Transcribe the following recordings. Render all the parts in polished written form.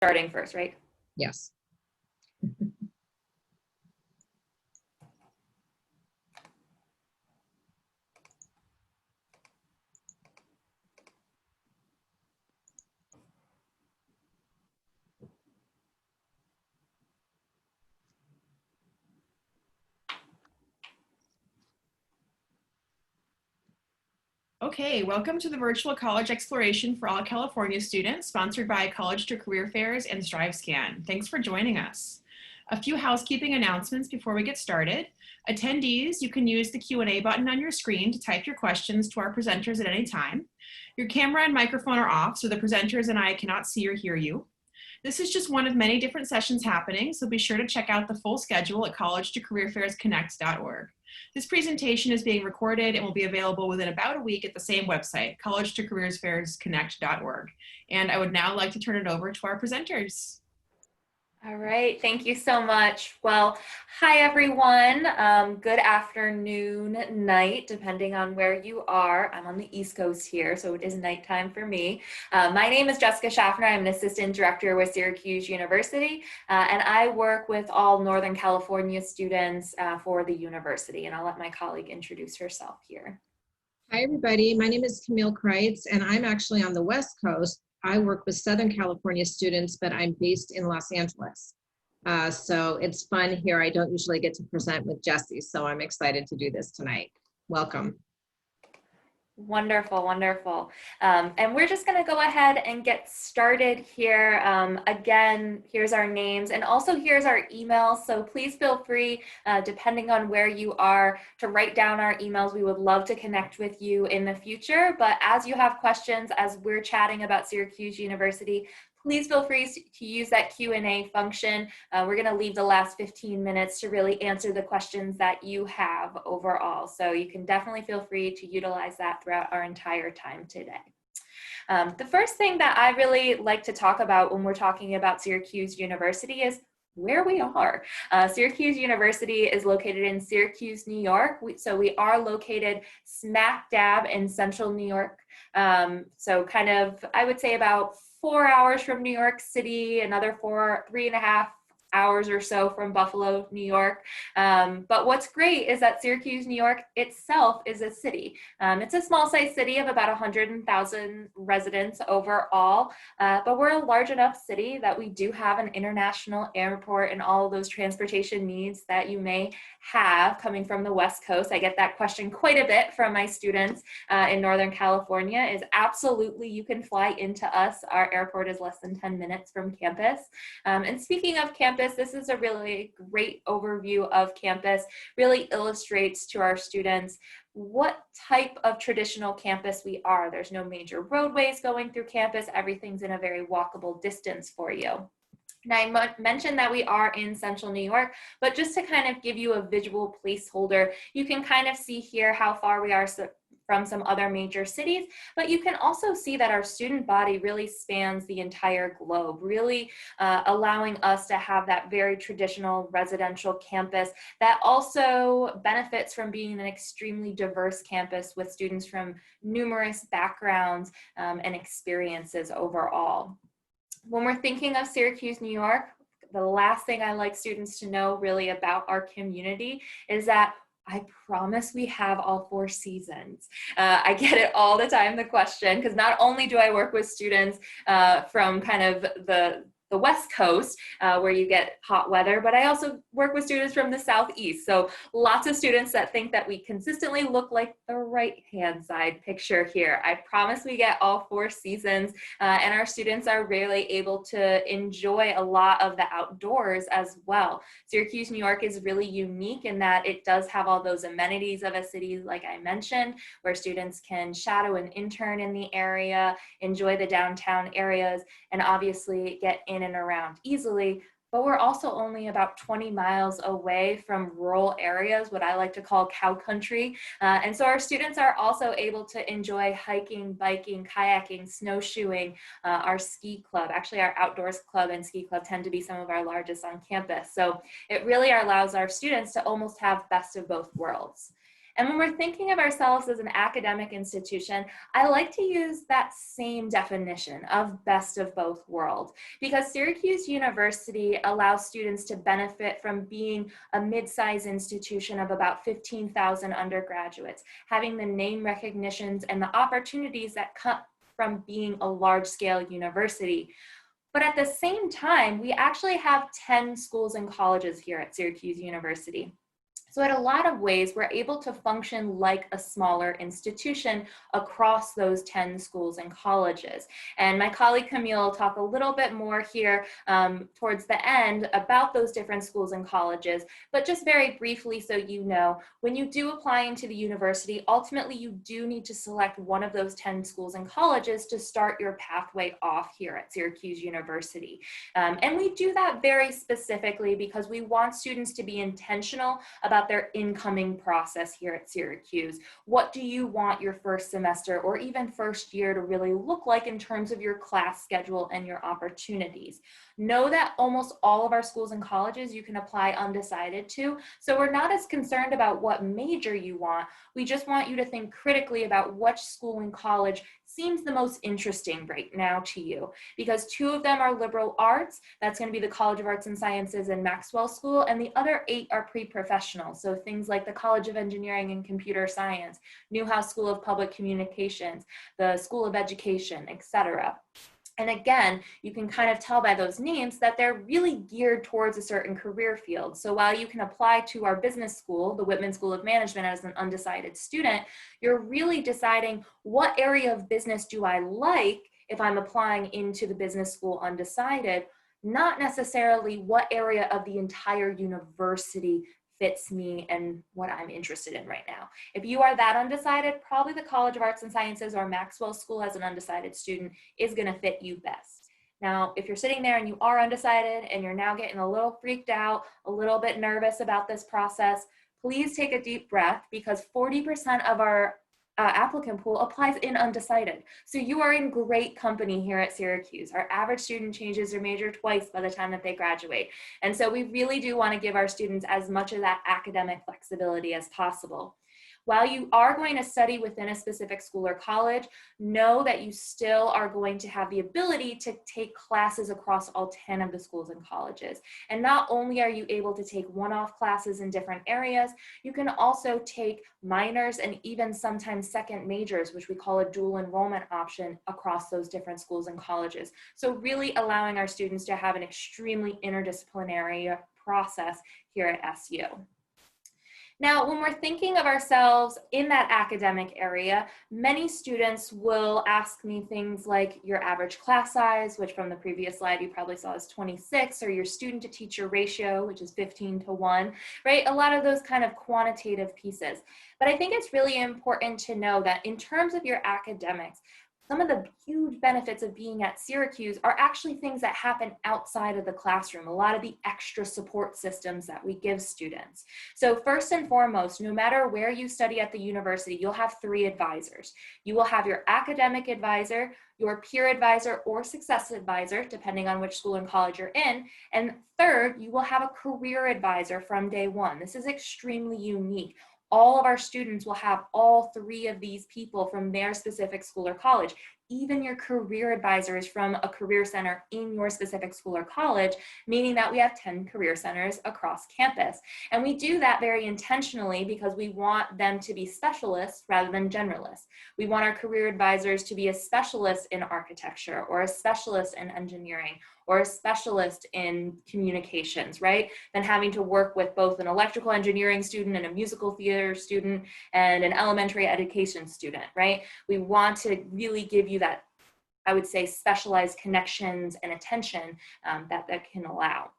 starting first, right? Yes. Okay, welcome to the virtual college exploration for all California students, sponsored by College2Career Fairs and StriveScan. Thanks for joining us. A few housekeeping announcements before we get started. Attendees, you can use the Q&A button on your screen to type your questions to our presenters at any time. Your camera and microphone are off, so the presenters and I cannot see or hear you. This is just one of many different sessions happening, so be sure to check out the full schedule at college2careerfairsconnect.org. This presentation is being recorded and will be available within about a week at the same website, college2careerfairsconnect.org. And I would now like to turn it over to our presenters. All right, thank you so much. Well, hi everyone. Good afternoon, night, depending on where you are. I'm on the East Coast here, so it is nighttime for me. My name is Jessica Schaffner. I'm an assistant director with Syracuse University, and I work with all Northern California students for the university. And I'll let my colleague introduce herself here. Hi, everybody. My name is Camille Kreitz, and I'm actually on the West Coast. I work with Southern California students, but I'm based in Los Angeles. So it's fun here. I don't usually get to present with Jessie, so I'm excited to do this tonight. Welcome. Wonderful, wonderful. And we're just going to go ahead and get started here. Again, here's our names and also here's our email. So please feel free, depending on where you are, to write down our emails. We would love to connect with you in the future. But as you have questions, as we're chatting about Syracuse University, please feel free to use that Q&A function. We're going to leave the last 15 minutes to really answer the questions that you have overall. So you can definitely feel free to utilize that throughout our entire time today. The first thing that I really like to talk about when we're talking about Syracuse University is where we are. Syracuse University is located in Syracuse, New York. So we are located smack dab in central New York. So kind of, I would say about 4 hours from New York City, another 3.5 hours or so from Buffalo, New York. But what's great is that Syracuse, New York itself is a city. It's a small sized city of about 100,000 residents overall, but we're a large enough city that we do have an international airport and all of those transportation needs that you may have coming from the West Coast. I get that question quite a bit from my students in Northern California is absolutely you can fly into us. Our airport is less than 10 minutes from campus. And speaking of campus, this is a really great overview of campus, really illustrates to our students what type of traditional campus we are. There's no major roadways going through campus. Everything's in a very walkable distance for you. Now, I mentioned that we are in central New York, but just to kind of give you a visual placeholder, you can kind of see here how far we are from some other major cities, but you can also see that our student body really spans the entire globe, really allowing us to have that very traditional residential campus that also benefits from being an extremely diverse campus with students from numerous backgrounds and experiences overall. When we're thinking of Syracuse, New York, the last thing I like students to know really about our community is that I promise we have all 4 seasons. I get it all the time, the question, because not only do I work with students from kind of the West Coast where you get hot weather, but I also work with students from the Southeast. So lots of students that think that we consistently look like the right-hand side picture here. I promise we get all 4 seasons and our students are really able to enjoy a lot of the outdoors as well. Syracuse, New York is really unique in that it does have all those amenities of a city, like I mentioned, where students can shadow an intern in the area, enjoy the downtown areas, and obviously get in and around easily, but we're also only about 20 miles away from rural areas, what I like to call cow country. And so our students are also able to enjoy hiking, biking, kayaking, snowshoeing, our ski club. Actually, our outdoors club and ski club tend to be some of our largest on campus. So it really allows our students to almost have best of both worlds. And when we're thinking of ourselves as an academic institution, I like to use that same definition of best of both worlds, because Syracuse University allows students to benefit from being a mid-sized institution of about 15,000 undergraduates, having the name recognitions and the opportunities that come from being a large-scale university. But at the same time, we actually have 10 schools and colleges here at Syracuse University. So in a lot of ways, we're able to function like a smaller institution across those 10 schools and colleges. And my colleague Camille will talk a little bit more here towards the end about those different schools and colleges. But just very briefly, so you know, when you do apply into the university, ultimately you do need to select one of those 10 schools and colleges to start your pathway off here at Syracuse University. And we do that very specifically because we want students to be intentional about their incoming process here at Syracuse. What do you want your first semester or even first year to really look like in terms of your class schedule and your opportunities? Know that almost all of our schools and colleges you can apply undecided to, so we're not as concerned about what major you want. We just want you to think critically about which school and college seems the most interesting right now to you, because 2 of them are liberal arts. That's going to be the College of Arts and Sciences and Maxwell School, and the other 8 are pre-professional. So things like the College of Engineering and Computer Science, Newhouse School of Public Communications, the School of Education, etc. And again, you can kind of tell by those names that they're really geared towards a certain career field. So while you can apply to our business school, the Whitman School of Management, as an undecided student, you're really deciding what area of business do I like if I'm applying into the business school undecided, not necessarily what area of the entire university fits me and what I'm interested in right now. If you are that undecided, probably the College of Arts and Sciences or Maxwell School as an undecided student is going to fit you best. Now, if you're sitting there and you are undecided and you're now getting a little freaked out, a little bit nervous about this process, please take a deep breath, because 40% of our applicant pool applies in undecided. So you are in great company here at Syracuse. Our average student changes their major twice by the time that they graduate. And so we really do want to give our students as much of that academic flexibility as possible. While you are going to study within a specific school or college, know that you still are going to have the ability to take classes across all 10 of the schools and colleges. And not only are you able to take one-off classes in different areas, you can also take minors and even sometimes second majors, which we call a dual enrollment option, across those different schools and colleges. So really allowing our students to have an extremely interdisciplinary process here at SU. Now, when we're thinking of ourselves in that academic area, many students will ask me things like your average class size, which from the previous slide you probably saw is 26, or your student to teacher ratio, which is 15:1, right? A lot of those kind of quantitative pieces. But I think it's really important to know that in terms of your academics, some of the huge benefits of being at Syracuse are actually things that happen outside of the classroom, a lot of the extra support systems that we give students. So first and foremost, no matter where you study at the university, you'll have 3 advisors. You will have your academic advisor, your peer advisor or success advisor, depending on which school and college you're in. And third, you will have a career advisor from day one. This is extremely unique. All of our students will have all 3 of these people from their specific school or college. Even your career advisor is from a career center in your specific school or college, meaning that we have 10 career centers across campus. And we do that very intentionally because we want them to be specialists rather than generalists. We want our career advisors to be a specialist in architecture or a specialist in engineering or a specialist in communications, right? Than having to work with both an electrical engineering student and a musical theater student and an elementary education student, right? We want to really give you that, I would say, specialized connections and attention that can allow.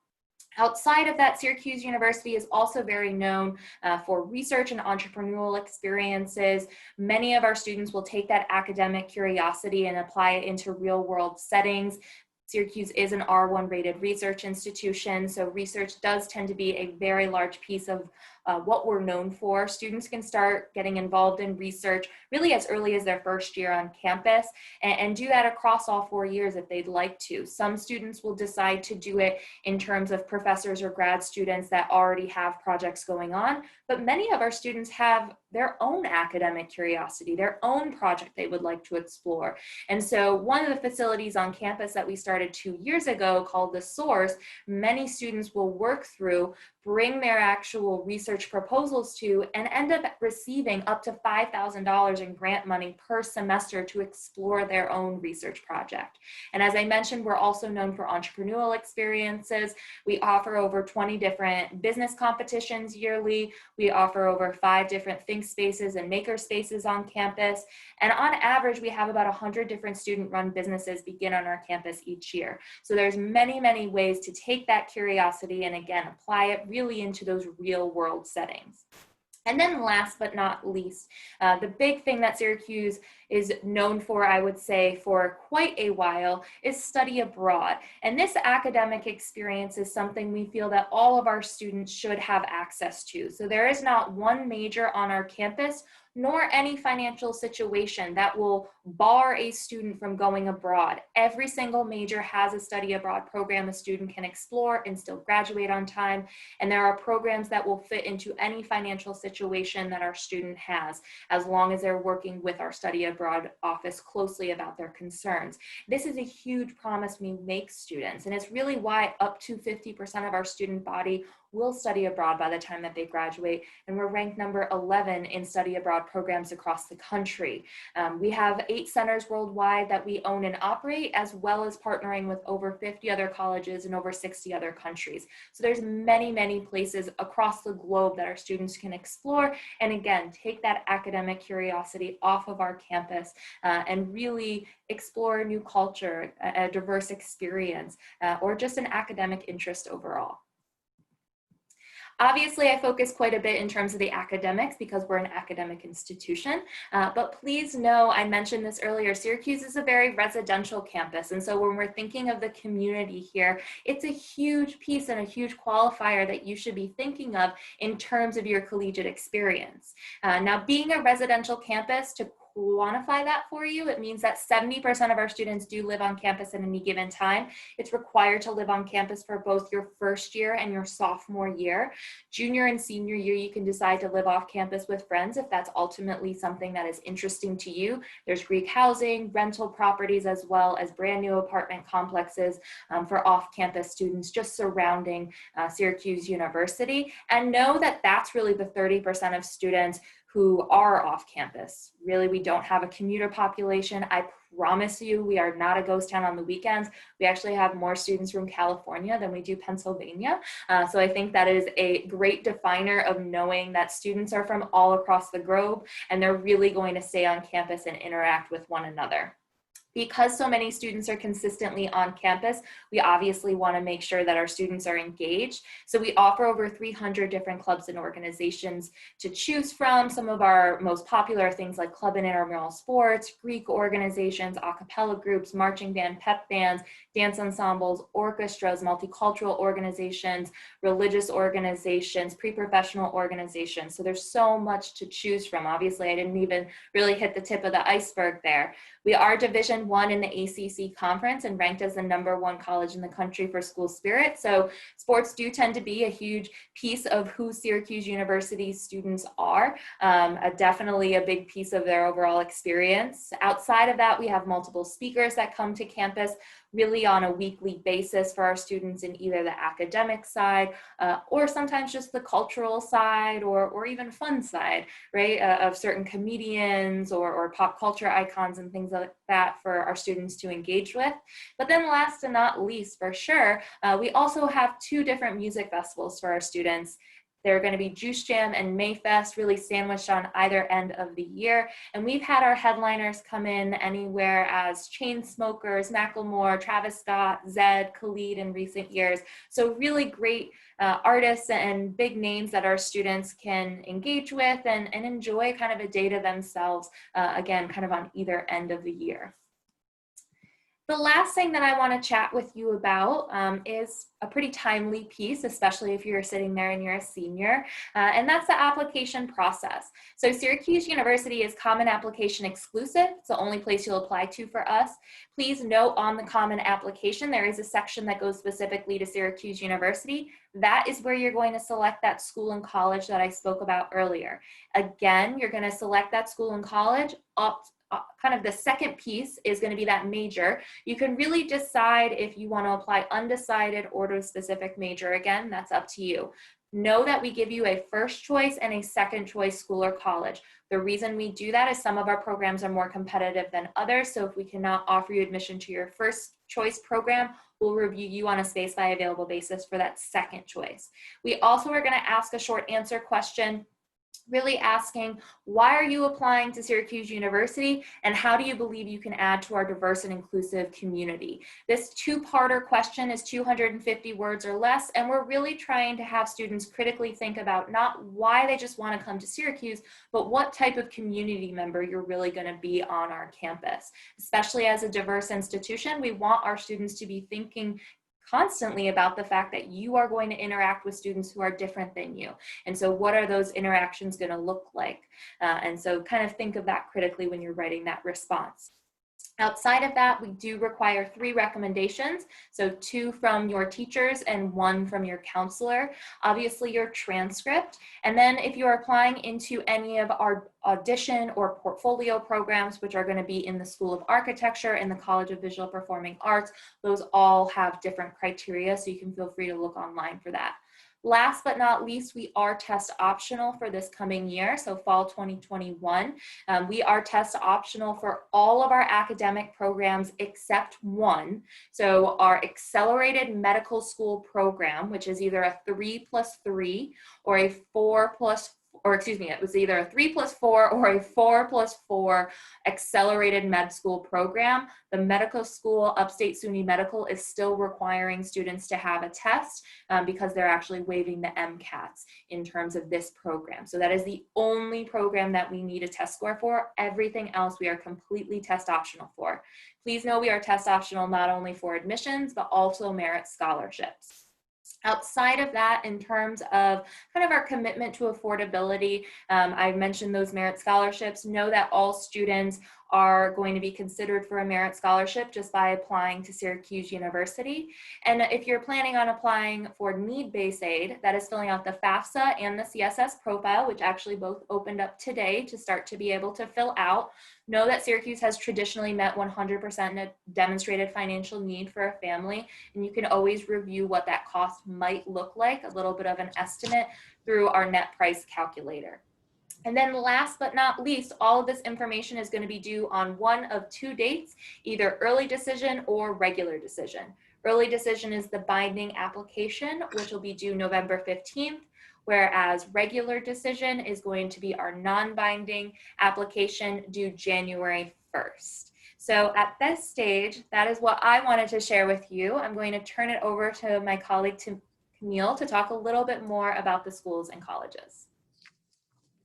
Outside of that, Syracuse University is also very known for research and entrepreneurial experiences. Many of our students will take that academic curiosity and apply it into real world settings. Syracuse is an R1 rated research institution, so research does tend to be a very large piece of what we're known for. Students can start getting involved in research really as early as their first year on campus and do that across all 4 years if they'd like to. Some students will decide to do it in terms of professors or grad students that already have projects going on, but many of our students have their own academic curiosity, their own project they would like to explore. And so one of the facilities on campus that we started 2 years ago called The Source, many students will work through, bring their actual research proposals to, and end up receiving up to $5,000 in grant money per semester to explore their own research project. And as I mentioned, we're also known for entrepreneurial experiences. We offer over 20 different business competitions yearly. We offer over 5 different think spaces and maker spaces on campus. And on average, we have about 100 different student-run businesses begin on our campus each year. So there's many, many ways to take that curiosity and again, apply it really into those real world settings. And then last but not least, the big thing that Syracuse is known for, I would say, for quite a while is study abroad. And this academic experience is something we feel that all of our students should have access to. So there is not one major on our campus nor any financial situation that will bar a student from going abroad. Every single major has a study abroad program a student can explore and still graduate on time. And there are programs that will fit into any financial situation that our student has, as long as they're working with our study abroad office closely about their concerns. This is a huge promise we make students, and it's really why up to 50% of our student body will study abroad by the time that they graduate, and we're ranked number 11 in study abroad programs across the country. We have 8 centers worldwide that we own and operate, as well as partnering with over 50 other colleges in over 60 other countries. So there's many, many places across the globe that our students can explore, and again, take that academic curiosity off of our campus and really explore a new culture, a diverse experience, or just an academic interest overall. Obviously, I focus quite a bit in terms of the academics because we're an academic institution, but please know, I mentioned this earlier, Syracuse is a very residential campus. And so when we're thinking of the community here, it's a huge piece and a huge qualifier that you should be thinking of in terms of your collegiate experience. Now, being a residential campus, to quantify that for you, it means that 70% of our students do live on campus at any given time. It's required to live on campus for both your first year and your sophomore year. Junior and senior year, you can decide to live off campus with friends if that's ultimately something that is interesting to you. There's Greek housing, rental properties, as well as brand new apartment complexes for off-campus students just surrounding Syracuse University. And know that that's really the 30% of students who are off campus. Really, we don't have a commuter population. I promise you, we are not a ghost town on the weekends. We actually have more students from California than we do Pennsylvania. So I think that is a great definer of knowing that students are from all across the globe and they're really going to stay on campus and interact with one another. Because so many students are consistently on campus, we obviously want to make sure that our students are engaged. So we offer over 300 different clubs and organizations to choose from. Some of our most popular are things like club and intramural sports, Greek organizations, a cappella groups, marching band, pep bands, dance ensembles, orchestras, multicultural organizations, religious organizations, pre-professional organizations. So there's so much to choose from. Obviously, I didn't even really hit the tip of the iceberg there. We are Division I in the ACC conference and ranked as the #1 college in the country for school spirit. So sports do tend to be a huge piece of who Syracuse University students are, definitely a big piece of their overall experience. Outside of that, we have multiple speakers that come to campus really on a weekly basis for our students in either the academic side or sometimes just the cultural side or even fun side, right, of certain comedians or pop culture icons and things like that for our students to engage with. But then last and not least, for sure, we also have 2 different music festivals for our students. They're going to be Juice Jam and Mayfest, really sandwiched on either end of the year. And we've had our headliners come in anywhere as Chainsmokers, Macklemore, Travis Scott, Zedd, Khalid in recent years. So really great artists and big names that our students can engage with and enjoy kind of a day to themselves, again, kind of on either end of the year. The last thing that I want to chat with you about is a pretty timely piece, especially if you're sitting there and you're a senior, and that's the application process. So Syracuse University is Common Application exclusive. It's the only place you'll apply to for us. Please note on the Common Application, there is a section that goes specifically to Syracuse University. That is where you're going to select that school and college that I spoke about earlier. Again, you're going to select that school and college. Kind of the second piece is going to be that major. You can really decide if you want to apply undecided or to a specific major. Again, that's up to you. Know that we give you a first choice and a second choice school or college. The reason we do that is some of our programs are more competitive than others. So if we cannot offer you admission to your first choice program, we'll review you on a space by available basis for that second choice. We also are going to ask a short answer question, really asking, why are you applying to Syracuse University and how do you believe you can add to our diverse and inclusive community? This two-parter question is 250 words or less, and we're really trying to have students critically think about not why they just want to come to Syracuse, but what type of community member you're really going to be on our campus. Especially as a diverse institution, we want our students to be thinking constantly about the fact that you are going to interact with students who are different than you. And so what are those interactions going to look like? And so kind of think of that critically when you're writing that response. Outside of that, we do require 3 recommendations. So 2 from your teachers and 1 from your counselor. Obviously your transcript. And then if you're applying into any of our audition or portfolio programs, which are going to be in the School of Architecture and the College of Visual Performing Arts, those all have different criteria. So you can feel free to look online for that. Last but not least, we are test optional for this coming year, so fall 2021. We are test optional for all of our academic programs except 1. So our accelerated medical school program, which is either a 3+3 or a 4+4, or excuse me, it was either a 3+4 or a 4+4 accelerated med school program. The medical school, Upstate SUNY Medical, is still requiring students to have a test because they're actually waiving the MCATs in terms of this program. So that is the only program that we need a test score for. Everything else we are completely test optional for. Please know we are test optional not only for admissions, but also merit scholarships. Outside of that, in terms of kind of our commitment to affordability, I mentioned those merit scholarships. Know that all students are going to be considered for a merit scholarship just by applying to Syracuse University. And if you're planning on applying for need-based aid, that is filling out the FAFSA and the CSS profile, which actually both opened up today to start to be able to fill out. Know that Syracuse has traditionally met 100% in a demonstrated financial need for a family, and you can always review what that cost might look like, a little bit of an estimate through our net price calculator. And then last but not least, all of this information is going to be due on one of 2 dates, either early decision or regular decision. Early decision is the binding application, which will be due November 15th, whereas regular decision is going to be our non-binding application due January 1st. So at this stage, that is what I wanted to share with you. I'm going to turn it over to my colleague Camille to talk a little bit more about the schools and colleges.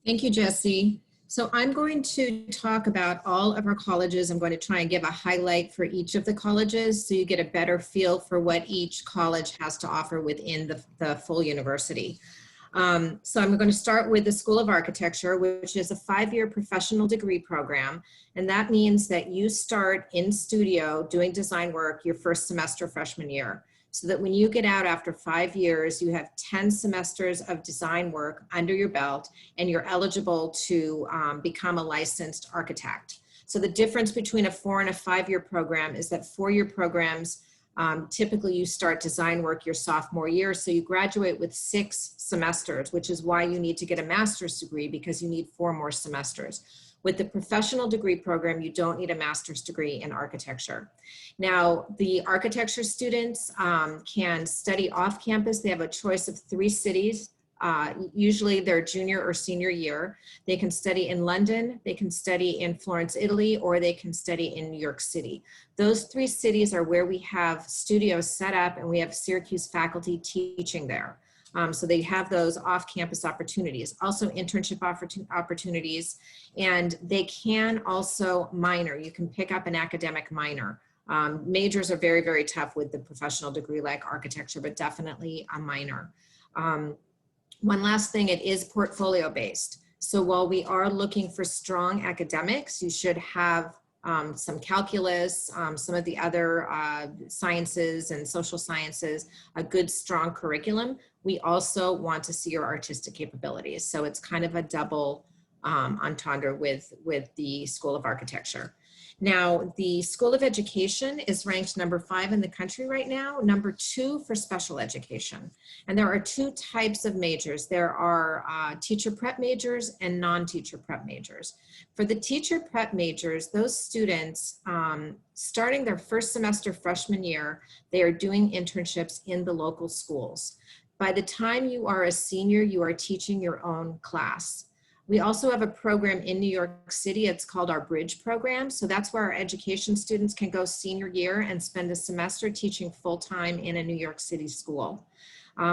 Thank you, Jessie. So I'm going to talk about all of our colleges. I'm going to try and give a highlight for each of the colleges so you get a better feel for what each college has to offer within the full university. So I'm going to start with the School of Architecture, which is a 5-year professional degree program. And that means that you start in studio doing design work your first semester freshman year. So that when you get out after 5 years, you have 10 semesters of design work under your belt and you're eligible to become a licensed architect. So the difference between a 4 and a 5-year program is that 4-year programs, typically you start design work your sophomore year. So you graduate with 6 semesters, which is why you need to get a master's degree because you need 4 more semesters. With the professional degree program, you don't need a master's degree in architecture. Now, the architecture students can study off campus. They have a choice of 3 cities, usually their junior or senior year. They can study in London, they can study in Florence, Italy, or they can study in New York City. Those 3 cities are where we have studios set up and we have Syracuse faculty teaching there. So they have those off-campus opportunities, also internship opportunities, and they can also minor. You can pick up an academic minor Majors are very, very tough with the professional degree like architecture, but definitely a minor. One last thing, it is portfolio based. So while we are looking for strong academics, you should have some calculus, some of the other sciences and social sciences, a good strong curriculum. We also want to see your artistic capabilities. So it's kind of a double entendre with the School of Architecture. Now, the School of Education is ranked number 5 in the country right now, number 2 for special education. And there are 2 types of majors. There are teacher prep majors and non-teacher prep majors. For the teacher prep majors, those students, starting their first semester freshman year, they are doing internships in the local schools. By the time you are a senior, you are teaching your own class. We also have a program in New York City. It's called our Bridge program. So that's where our education students can go senior year and spend a semester teaching full-time in a New York City school.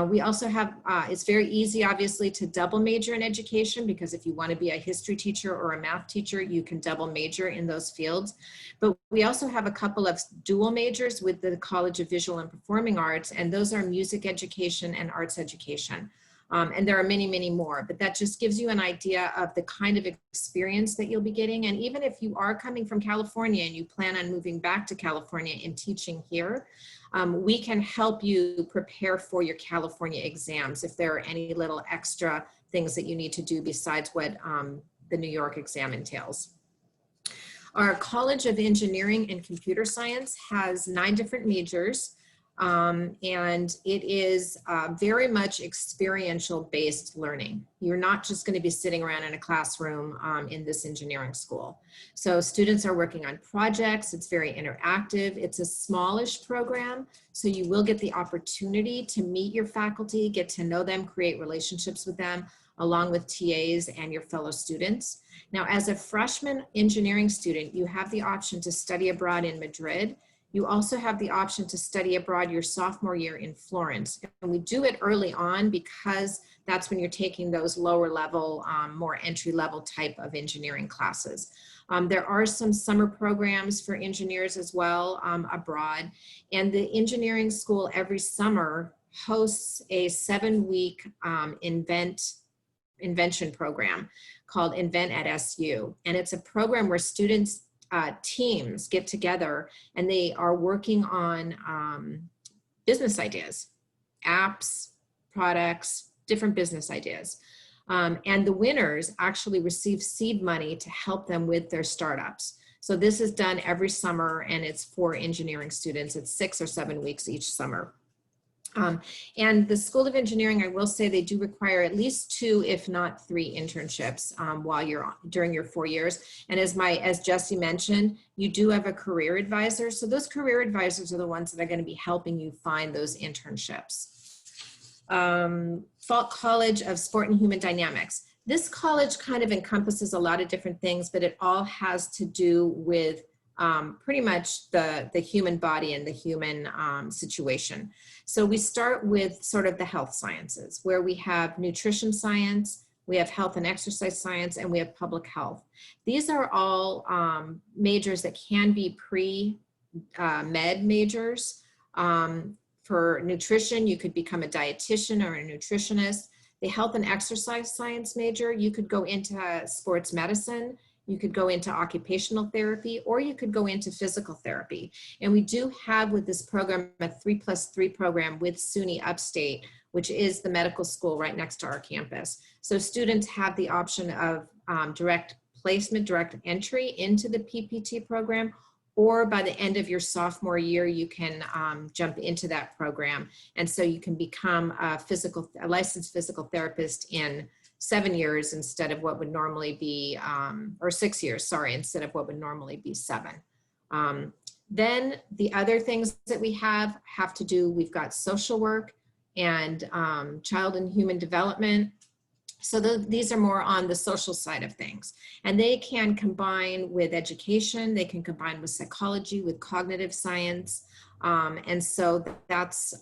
We also have, it's very easy, obviously, to double major in education, because if you want to be a history teacher or a math teacher, you can double major in those fields. But we also have a couple of dual majors with the College of Visual and Performing Arts, and those are music education and arts education. And there are many, many more, but that just gives you an idea of the kind of experience that you'll be getting. And even if you are coming from California and you plan on moving back to California and teaching here, we can help you prepare for your California exams if there are any little extra things that you need to do besides what the New York exam entails. Our College of Engineering and Computer Science has 9 different majors. And it is very much experiential based learning. You're not just going to be sitting around in a classroom in this engineering school. So students are working on projects. It's very interactive. It's a smallish program, so you will get the opportunity to meet your faculty, get to know them, create relationships with them, along with TAs and your fellow students. Now, as a freshman engineering student, you have the option to study abroad in Madrid. You also have the option to study abroad your sophomore year in Florence. And we do it early on because that's when you're taking those lower level, more entry level type of engineering classes. There are some summer programs for engineers as well abroad. And the engineering school every summer hosts a 7-week invention program called Invent at SU. And it's a program where students teams get together and they are working on business ideas, apps, products, different business ideas. And the winners actually receive seed money to help them with their startups. So this is done every summer and it's for engineering students. It's 6 or 7 weeks each summer. And the School of Engineering, I will say they do require at least 2, if not 3 internships while you're during your 4 years. And as Jessie mentioned, you do have a career advisor. So those career advisors are the ones that are going to be helping you find those internships. Falk College of Sport and Human Dynamics. This college kind of encompasses a lot of different things, but it all has to do with pretty much the human body and the human situation. So we start with sort of the health sciences, where we have nutrition science, we have health and exercise science, and we have public health. These are all majors that can be pre-med majors. For nutrition, you could become a dietitian or a nutritionist. The health and exercise science major, you could go into sports medicine. You could go into occupational therapy, or you could go into physical therapy. And we do have with this program a 3+3 program with SUNY Upstate, which is the medical school right next to our campus. So students have the option of direct placement, direct entry into the PPT program, or by the end of your sophomore year, you can jump into that program. And so you can become a licensed physical therapist in 7 years instead of what would normally be, or 6 years, sorry, instead of what would normally be 7. Then the other things that we have to do, we've got social work and child and human development. So these are more on the social side of things. And they can combine with education, they can combine with psychology, with cognitive science. And so that's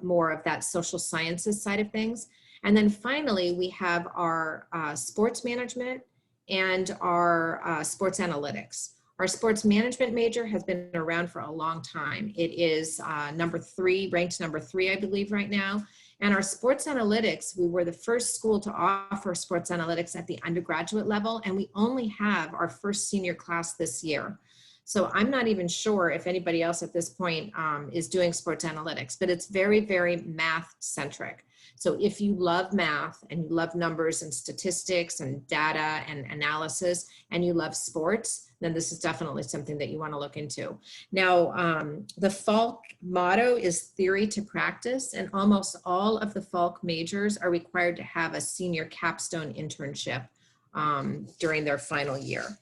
more of that social sciences side of things. And then finally, we have our sports management and our sports analytics. Our sports management major has been around for a long time. It is ranked number three, I believe, right now. And our sports analytics, we were the first school to offer sports analytics at the undergraduate level, and we only have our first senior class this year. So I'm not even sure if anybody else at this point is doing sports analytics, but it's very, very math centric. So if you love math and you love numbers and statistics and data and analysis, and you love sports, then this is definitely something that you want to look into. Now, the Falk motto is theory to practice, and almost all of the Falk majors are required to have a senior capstone internship during their final year.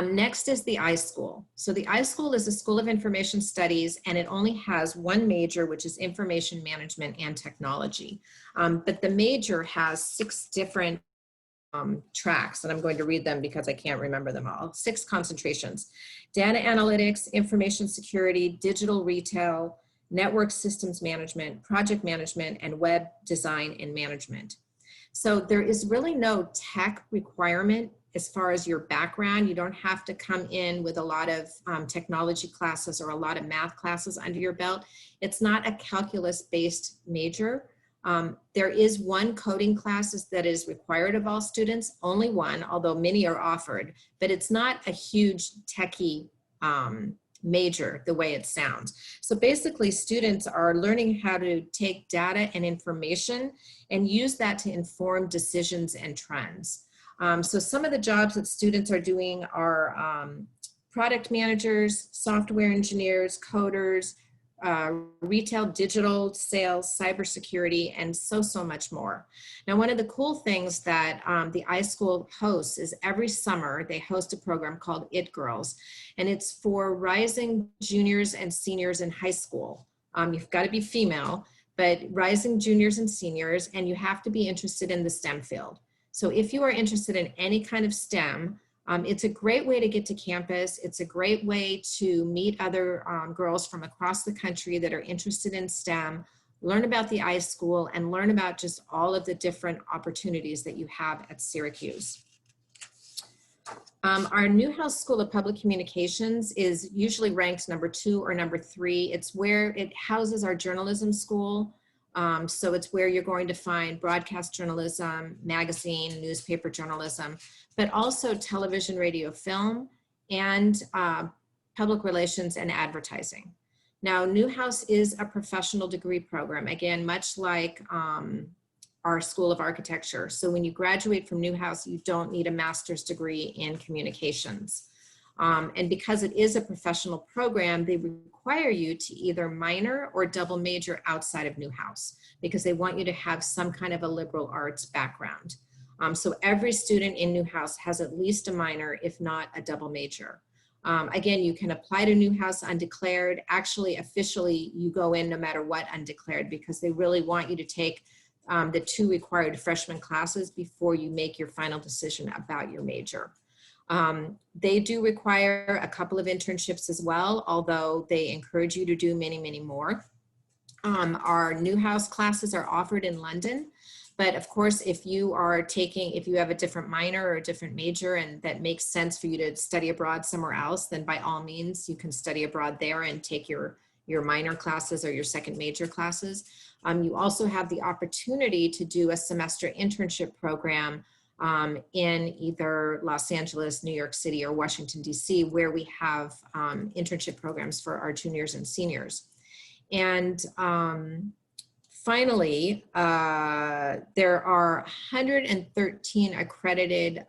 Next is the iSchool. So the iSchool is a school of information studies, and it only has one major, which is information management and technology. But the major has 6 different tracks, and I'm going to read them because I can't remember them all. 6 concentrations: data analytics, information security, digital retail, network systems management, project management, and web design and management. So there is really no tech requirement as far as your background. You don't have to come in with a lot of technology classes or a lot of math classes under your belt. It's not a calculus-based major. There is one coding class that is required of all students, only one, although many are offered, but it's not a huge techie major the way it sounds. So basically students are learning how to take data and information and use that to inform decisions and trends. So some of the jobs that students are doing are product managers, software engineers, coders, retail, digital, sales, cybersecurity, and so much more. Now, one of the cool things that the iSchool hosts is every summer they host a program called It Girls, and it's for rising juniors and seniors in high school. You've got to be female, but rising juniors and seniors, and you have to be interested in the STEM field. So if you are interested in any kind of STEM, it's a great way to get to campus. It's a great way to meet other girls from across the country that are interested in STEM, learn about the iSchool, and learn about just all of the different opportunities that you have at Syracuse. Our Newhouse School of Public Communications is usually ranked number 2 or number 3. It's where it houses our journalism school. So it's where you're going to find broadcast journalism, magazine, newspaper journalism, but also television, radio, film, and public relations and advertising. Now, Newhouse is a professional degree program, again, much like our School of Architecture. So when you graduate from Newhouse, you don't need a master's degree in communications. And because it is a professional program, they require you to either minor or double major outside of Newhouse because they want you to have some kind of a liberal arts background. So every student in Newhouse has at least a minor, if not a double major. Again, you can apply to Newhouse undeclared. Actually, officially, you go in no matter what undeclared because they really want you to take the 2 required freshman classes before you make your final decision about your major. They do require a couple of internships as well, although they encourage you to do many more. Our Newhouse classes are offered in London, but of course, if you have a different minor or a different major and that makes sense for you to study abroad somewhere else, then by all means, you can study abroad there and take your minor classes or your second major classes. You also have the opportunity to do a semester internship program in either Los Angeles, New York City, or Washington, D.C., where we have internship programs for our juniors and seniors. And finally, there are 113 accredited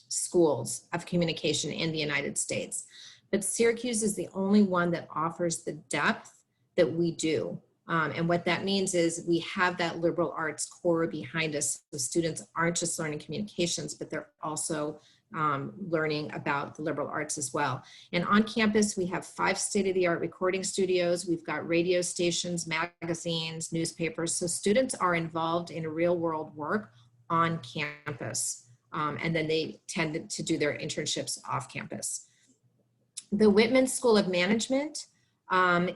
schools of communication in the United States, but Syracuse is the only one that offers the depth that we do. And what that means is we have that liberal arts core behind us. So students aren't just learning communications, but they're also learning about the liberal arts as well. And on campus, we have 5 state-of-the-art recording studios. We've got radio stations, magazines, newspapers. So students are involved in real world work on campus. And then they tend to do their internships off campus. The Whitman School of Management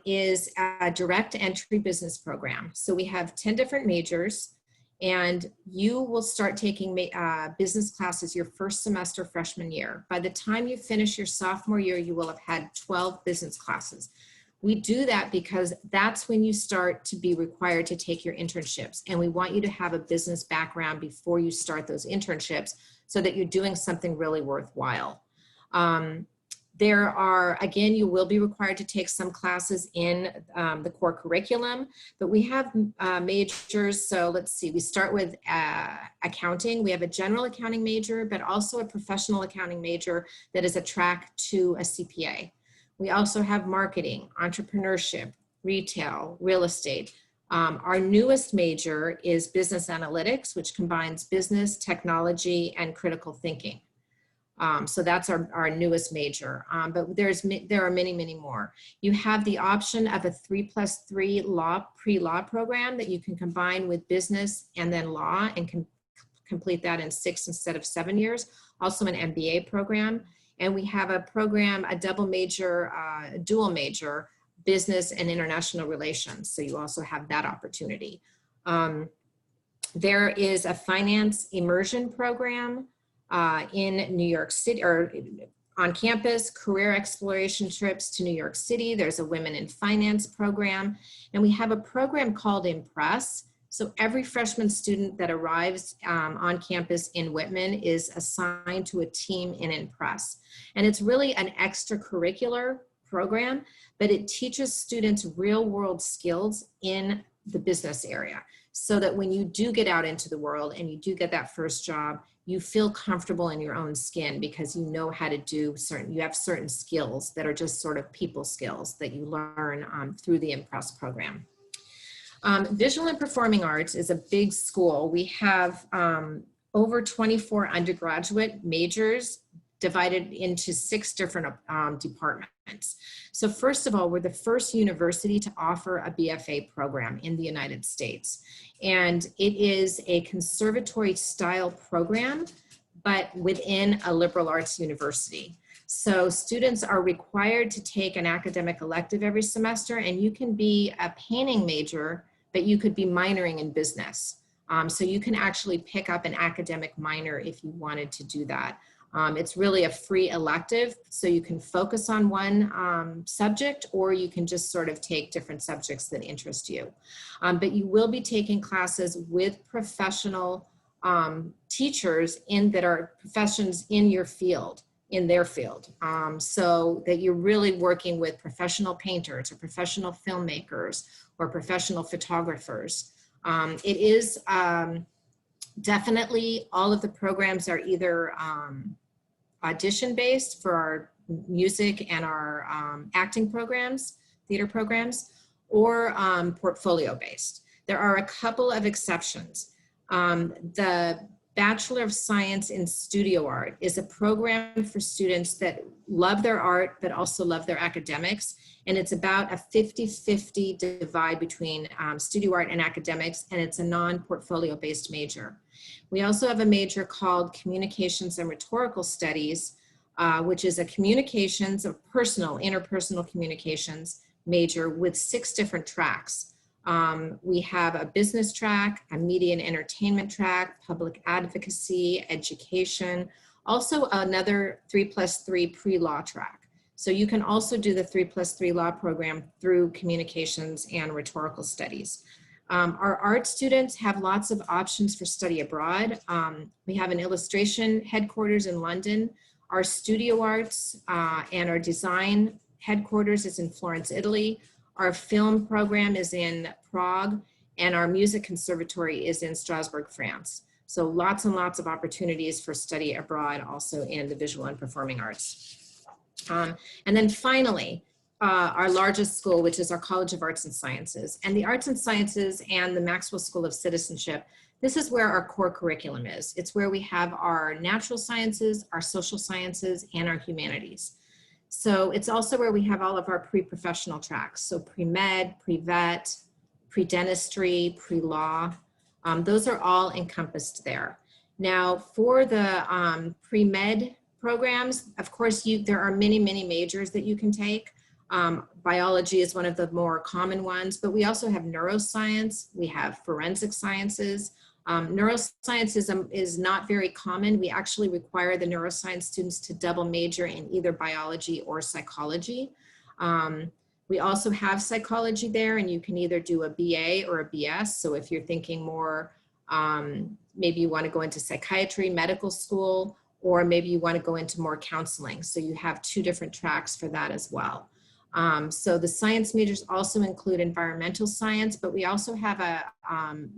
is a direct entry business program. So we have 10 different majors, And you will start taking business classes your first semester freshman year. By the time you finish your sophomore year, you will have had 12 business classes. We do that because that's when you start to be required to take your internships. And we want you to have a business background before you start those internships so that you're doing something really worthwhile. There are, again, you will be required to take some classes in the core curriculum, but we have majors. So let's see, we start with accounting. We have a general accounting major, but also a professional accounting major that is a track to a CPA. We also have marketing, entrepreneurship, retail, real estate. Our newest major is business analytics, which combines business, technology, and critical thinking. So that's our newest major, but there are many, many more. You have the option of a 3+3 pre-law program that you can combine with business and then law and can complete that in 6 instead of 7 years. Also an MBA program. And we have a program, a double major, dual major, business and international relations. So you also have that opportunity. There is a finance immersion program in New York City, or on campus, career exploration trips to New York City. There's a women in finance program. And we have a program called Impress. So every freshman student that arrives on campus in Whitman is assigned to a team in Impress. And it's really an extracurricular program, but it teaches students real world skills in the business area so that when you do get out into the world and you do get that first job, you feel comfortable in your own skin because you know how to do you have certain skills that are just sort of people skills that you learn through the Impress program. Visual and Performing Arts is a big school. We have over 24 undergraduate majors divided into 6 different departments. So first of all, we're the first university to offer a BFA program in the United States. And it is a conservatory style program, but within a liberal arts university. So students are required to take an academic elective every semester, and you can be a painting major, but you could be minoring in business. So you can actually pick up an academic minor if you wanted to do that. It's really a free elective, so you can focus on one subject, or you can just sort of take different subjects that interest you. But you will be taking classes with professional teachers that are professions in your field, in their field, so that you're really working with professional painters or professional filmmakers or professional photographers. It is definitely, all of the programs are either audition based for our music and our acting programs, theater programs, or portfolio based. There are a couple of exceptions. The Bachelor of Science in Studio Art is a program for students that love their art but also love their academics. And it's about a 50-50 divide between studio art and academics, and it's a non-portfolio based major. We also have a major called Communications and Rhetorical Studies, which is a communications of interpersonal communications major with 6 different tracks. We have a business track, a media and entertainment track, public advocacy, education, also another 3+3 pre-law track. So you can also do the 3+3 law program through communications and rhetorical studies. Our art students have lots of options for study abroad. We have an illustration headquarters in London. Our studio arts and our design headquarters is in Florence, Italy. Our film program is in Prague, and our music conservatory is in Strasbourg, France. So lots and lots of opportunities for study abroad also in the visual and performing arts. And then finally, our largest school, which is our College of Arts and Sciences. And the Arts and Sciences and the Maxwell School of Citizenship, this is where our core curriculum is. It's where we have our natural sciences, our social sciences, and our humanities. So it's also where we have all of our pre-professional tracks. So pre-med, pre-vet, pre-dentistry, pre-law, those are all encompassed there. Now for the pre-med programs, of course, there are many, many majors that you can take. Biology is one of the more common ones, but we also have neuroscience, we have forensic sciences, Neuroscience is not very common. We actually require the neuroscience students to double major in either biology or psychology. We also have psychology there, and you can either do a BA or a BS. So if you're thinking more, maybe you want to go into psychiatry, medical school, or maybe you want to go into more counseling. So you have two different tracks for that as well. So the science majors also include environmental science, but we also have a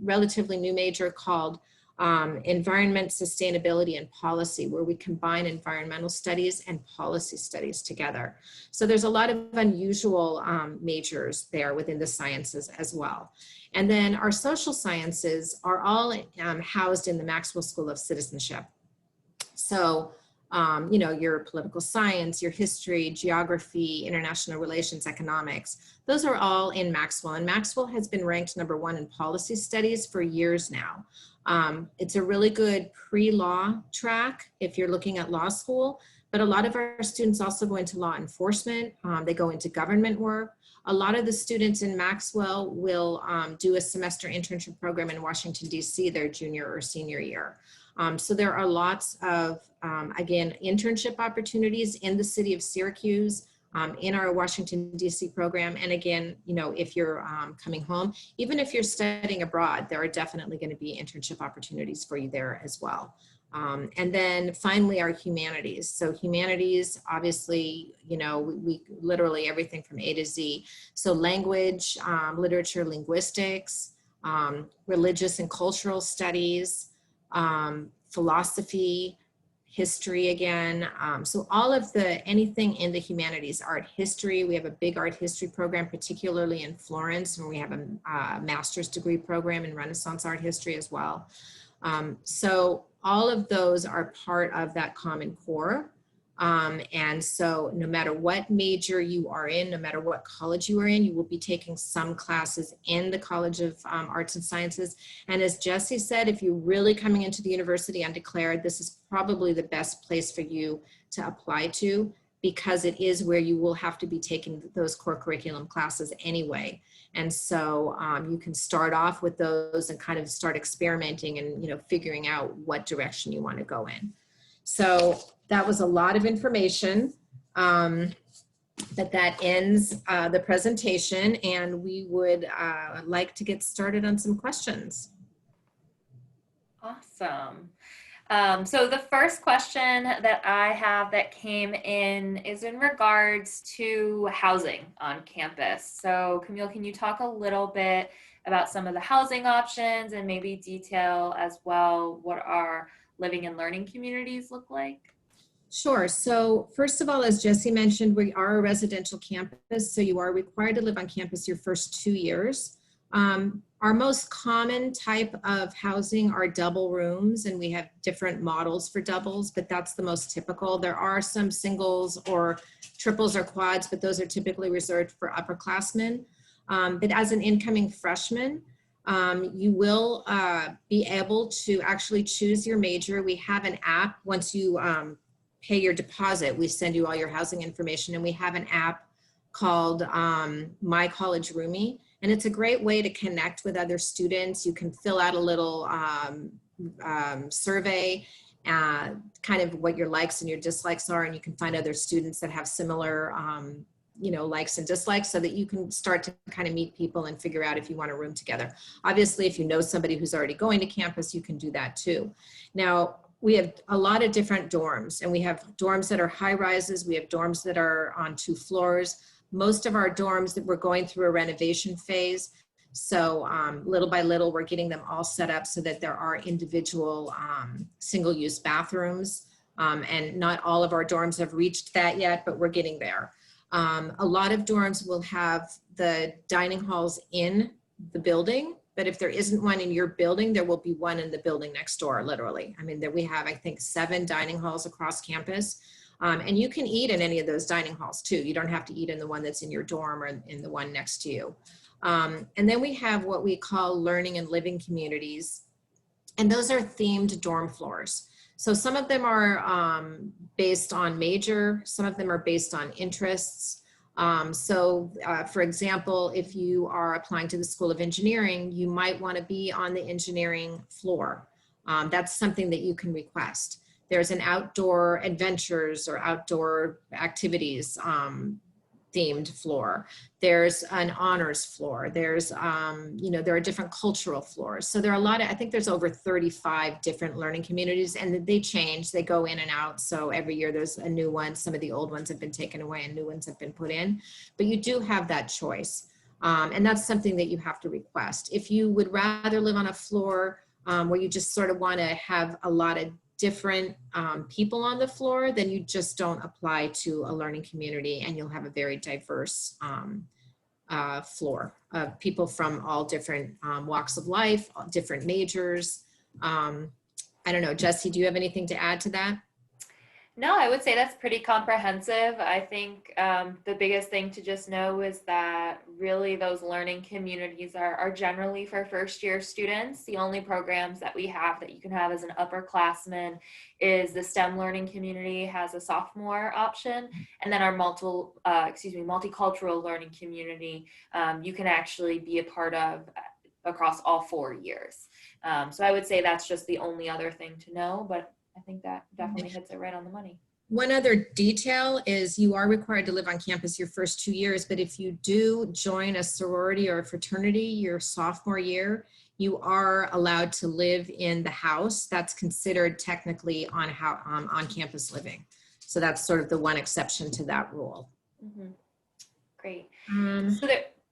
relatively new major called environment, sustainability, and policy, where we combine environmental studies and policy studies together. So there's a lot of unusual majors there within the sciences as well. And then our social sciences are all housed in the Maxwell School of Citizenship. So you know, your political science, your history, geography, international relations, economics, those are all in Maxwell. And Maxwell has been ranked #1 in policy studies for years now. It's a really good pre-law track if you're looking at law school, but a lot of our students also go into law enforcement. They go into government work. A lot of the students in Maxwell will do a semester internship program in Washington, D.C. their junior or senior year. So there are lots of, again, internship opportunities in the city of Syracuse, in our Washington, D.C. program. And again, you know, if you're coming home, even if you're studying abroad, there are definitely going to be internship opportunities for you there as well. And then finally, our humanities. So humanities, obviously, you know, we literally everything from A to Z. So language, literature, linguistics, religious and cultural studies, philosophy, history again. So all of anything in the humanities, art history, we have a big art history program, particularly in Florence, and we have a master's degree program in Renaissance art history as well. So all of those are part of that Common Core. And so no matter what major you are in, no matter what college you are in, you will be taking some classes in the College of Arts and Sciences. And as Jesse said, if you're really coming into the university undeclared, this is probably the best place for you to apply to, because it is where you will have to be taking those core curriculum classes anyway. And so you can start off with those and kind of start experimenting and, you know, figuring out what direction you want to go in. So that was a lot of information, but that ends the presentation, and we would like to get started on some questions. Awesome. So the first question that I have that came in is in regards to housing on campus. So Camille, can you talk a little bit about some of the housing options and maybe detail as well what our living and learning communities look like? Sure. So first of all, as Jesse mentioned, we are a residential campus, so you are required to live on campus your first 2 years. Our most common type of housing are double rooms, and we have different models for doubles, but that's the most typical. There are some singles or triples or quads, but those are typically reserved for upperclassmen. But as an incoming freshman, you will be able to actually choose your major. We have an app. Once you pay your deposit, we send you all your housing information, and we have an app called My College Roomie, and it's a great way to connect with other students. You can fill out a little survey, kind of what your likes and your dislikes are, and you can find other students that have similar you know, likes and dislikes, so that you can start to kind of meet people and figure out if you want to room together. Obviously, if you know somebody who's already going to campus, you can do that too. Now, we have a lot of different dorms, and we have dorms that are high rises. We have dorms that are on 2 floors. Most of our dorms that we're going through a renovation phase. So little by little, we're getting them all set up so that there are individual single-use bathrooms. And not all of our dorms have reached that yet, but we're getting there. A lot of dorms will have the dining halls in the building, but if there isn't one in your building, there will be one in the building next door, literally. I mean, we have, I think, 7 dining halls across campus. And you can eat in any of those dining halls too. You don't have to eat in the one that's in your dorm or in the one next to you. And then we have what we call learning and living communities. And those are themed dorm floors. So some of them are based on major, some of them are based on interests. For example, if you are applying to the School of Engineering, you might want to be on the engineering floor. That's something that you can request. There's an outdoor adventures or outdoor activities themed floor. There's an honors floor. There's, there are different cultural floors. So there are a lot of, I think there's over 35 different learning communities, and they change, they go in and out. So every year there's a new one. Some of the old ones have been taken away and new ones have been put in, but you do have that choice. And that's something that you have to request. If you would rather live on a floor where you just sort of want to have a lot of different people on the floor, then you just don't apply to a learning community, and you'll have a very diverse floor of people from all different walks of life, different majors. I don't know, Jesse, do you have anything to add to that? No, I would say that's pretty comprehensive. I think the biggest thing to just know is that really those learning communities are generally for first year students. The only programs that we have that you can have as an upperclassman is the STEM learning community has a sophomore option, and then our multicultural learning community you can actually be a part of across all 4 years. So I would say that's just the only other thing to know, but I think that definitely hits it right on the money. One other detail is you are required to live on campus your first 2 years, but if you do join a sorority or a fraternity your sophomore year, you are allowed to live in the house. That's considered technically on campus living. So that's sort of the one exception to that rule. Mm-hmm. Great. So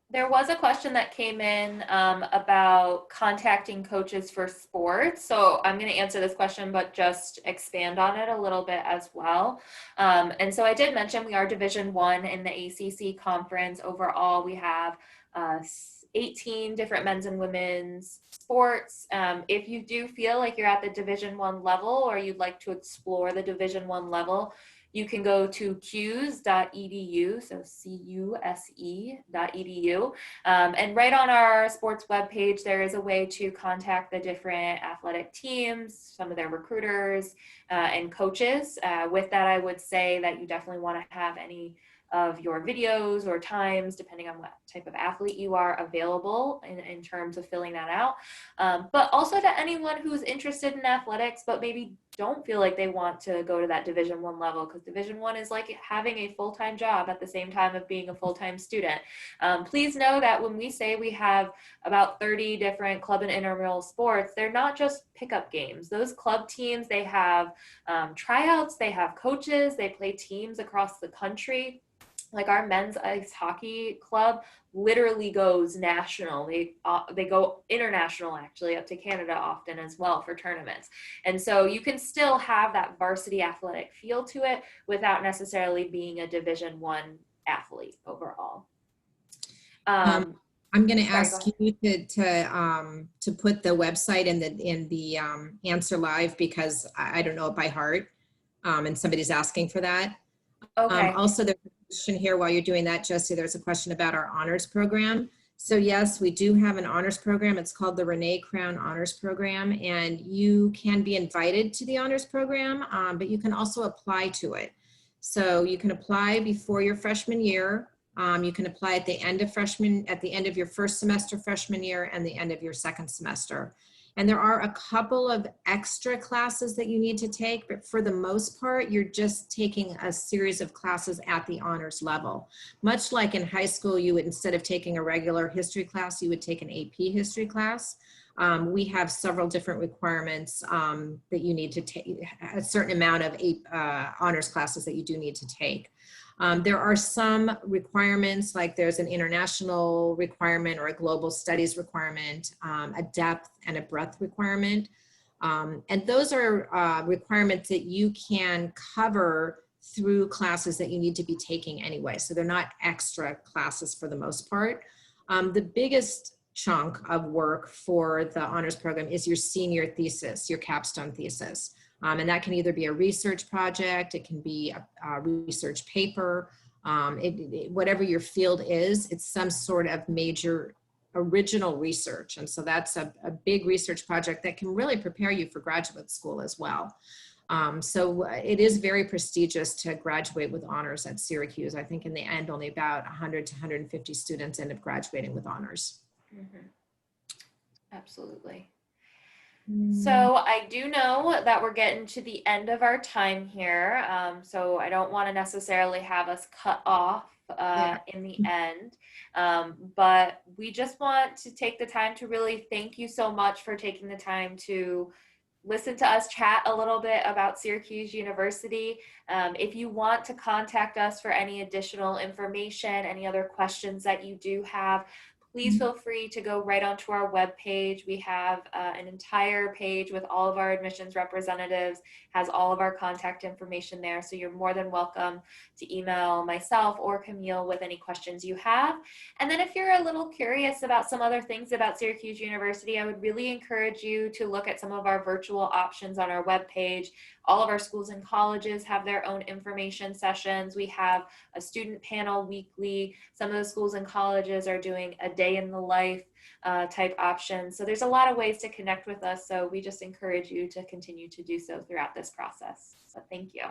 there was a question that came in about contacting coaches for sports. So I'm going to answer this question, but just expand on it a little bit as well. And so I did mention we are Division I in the ACC conference. Overall, we have 18 different men's and women's sports. If you do feel like you're at the Division I level or you'd like to explore the Division I level, you can go to cuse.edu, so cuse.edu. And right on our sports webpage, there is a way to contact the different athletic teams, some of their recruiters and coaches. With that, I would say that you definitely want to have any of your videos or times, depending on what type of athlete you are, available in terms of filling that out. But also to anyone who's interested in athletics, but maybe don't feel like they want to go to that Division I level, because Division I is like having a full-time job at the same time of being a full-time student. Please know that when we say we have about 30 different club and intramural sports, they're not just pickup games. Those club teams, they have tryouts, they have coaches, they play teams across the country. Like our men's ice hockey club literally goes national. They go international, actually, up to Canada often as well for tournaments. And so you can still have that varsity athletic feel to it without necessarily being a Division I athlete overall. I'm going to ask you to put the website in the answer live, because I don't know it by heart, and somebody's asking for that. Okay. Also, there's a question here while you're doing that, Jesse. There's a question about our honors program. So yes, we do have an honors program. It's called the Renee Crown Honors Program, and you can be invited to the honors program, but you can also apply to it. So you can apply before your freshman year. You can apply at the end of your first semester freshman year and the end of your second semester. And there are a couple of extra classes that you need to take, but for the most part, you're just taking a series of classes at the honors level. Much like in high school, you would, instead of taking a regular history class, you would take an AP history class. We have several different requirements that you need to take, a certain amount of honors classes that you do need to take. There are some requirements, like there's an international requirement or a global studies requirement, a depth and a breadth requirement. And those are requirements that you can cover through classes that you need to be taking anyway. So they're not extra classes for the most part. The biggest chunk of work for the honors program is your senior thesis, your capstone thesis. And that can either be a research project, it can be a research paper, whatever your field is, it's some sort of major original research. And so that's a big research project that can really prepare you for graduate school as well. So it is very prestigious to graduate with honors at Syracuse. I think in the end, only about 100 to 150 students end up graduating with honors. Mm-hmm. Absolutely. So I do know that we're getting to the end of our time here. So I don't want to necessarily have us cut off in the end. But we just want to take the time to really thank you so much for taking the time to listen to us chat a little bit about Syracuse University. If you want to contact us for any additional information, any other questions that you do have, please feel free to go right onto our webpage. We have an entire page with all of our admissions representatives, has all of our contact information there. So you're more than welcome to email myself or Camille with any questions you have. And then if you're a little curious about some other things about Syracuse University, I would really encourage you to look at some of our virtual options on our webpage. All of our schools and colleges have their own information sessions. We have a student panel weekly. Some of the schools and colleges are doing a day in the life type option. So there's a lot of ways to connect with us. So we just encourage you to continue to do so throughout this process. So thank you.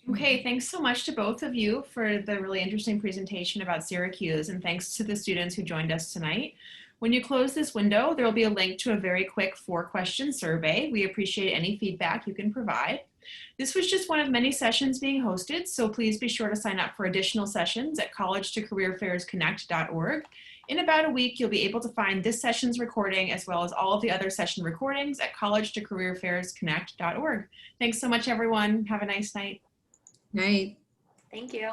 Okay, thanks so much to both of you for the really interesting presentation about Syracuse, and thanks to the students who joined us tonight. When you close this window, there will be a link to a very quick 4-question survey. We appreciate any feedback you can provide. This was just one of many sessions being hosted, so please be sure to sign up for additional sessions at college2careerfairsconnect.org. In about a week, you'll be able to find this session's recording as well as all of the other session recordings at college2careerfairsconnect.org. Thanks so much, everyone. Have a nice night. Night. Thank you.